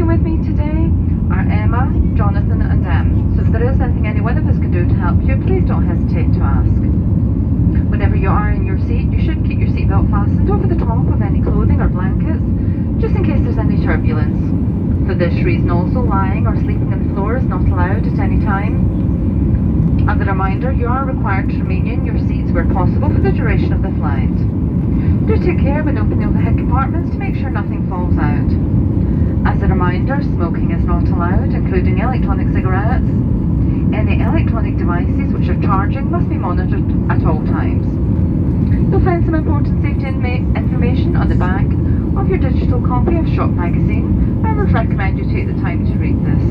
Working with me today are Emma, Jonathan and Em. So if there is anything any one of us can do to help you, please don't hesitate to ask. Whenever you are in your seat, you should keep your seatbelt fastened over the top of any clothing or blankets, just in case there's any turbulence. For this reason also, lying or sleeping on the floor is not allowed at any time. As a reminder, you are required to remain in your seats where possible for the duration of the flight. Do take care when opening the head compartments to make sure nothing falls out. As a reminder, smoking is not allowed, including electronic cigarettes. Any electronic devices which are charging must be monitored at all times. You'll find some important safety information on the back of your digital copy of Shop magazine, and would recommend you take the time to read this.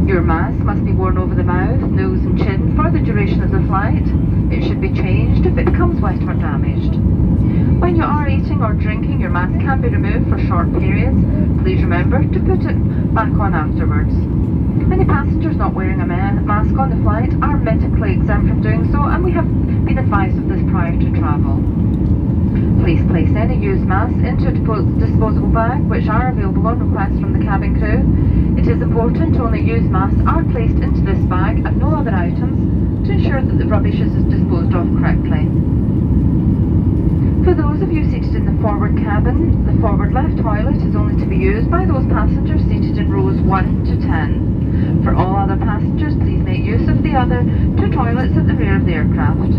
Your mask must be worn over the mouth, nose and chin for the duration of the flight. It should be changed if it becomes wet or damaged. When you are eating or drinking, your mask can be removed for short periods. Please remember to put it back on afterwards. Any passengers not wearing a mask on the flight are medically exempt from doing so, and we have been advised of this prior to travel. Please place any used masks into a disposable bag, which are available on request from the cabin crew. It is important only used masks are placed into this bag and no other items to ensure that the rubbish is disposed of correctly. For those of you seated in the forward cabin, the forward left toilet is only to be used by those passengers seated in rows 1 to 10. For all other passengers, please make use of the other 2 toilets at the rear of the aircraft.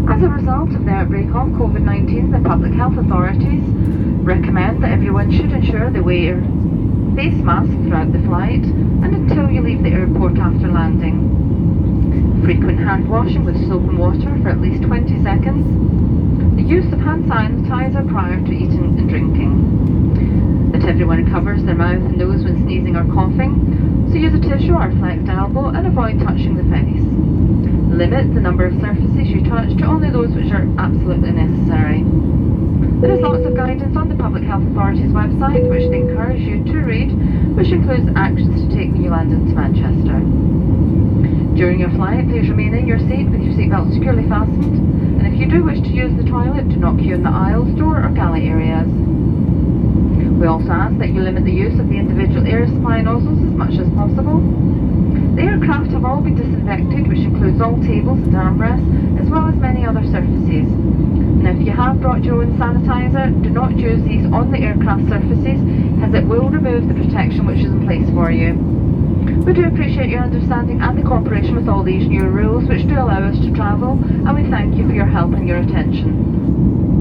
As a result of the outbreak of COVID-19, the public health authorities recommend that everyone should ensure they wear face masks throughout the flight and until you leave the airport after landing. Frequent hand washing with soap and water for at least 20 seconds. The use of hand sanitizer prior to eating and drinking. That everyone covers their mouth and nose when sneezing or coughing, so use a tissue or flexed elbow and avoid touching the face. Limit the number of surfaces you touch to only those which are absolutely necessary. There is lots of guidance on the Public Health Authority's website which they encourage you to read, which includes actions to take when you land into Manchester. During your flight, please remain in your seat with your seatbelt securely fastened, and if you do wish to use the toilet, do not queue in the aisles, door or galley areas. We also ask that you limit the use of the individual air supply nozzles as much as possible. The aircraft have all been disinfected, which includes all tables and armrests, as well as many other surfaces. And if you have brought your own sanitizer, do not use these on the aircraft surfaces, as it will remove the protection which is in place for you. We do appreciate your understanding and the cooperation with all these new rules which do allow us to travel, and we thank you for your help and your attention.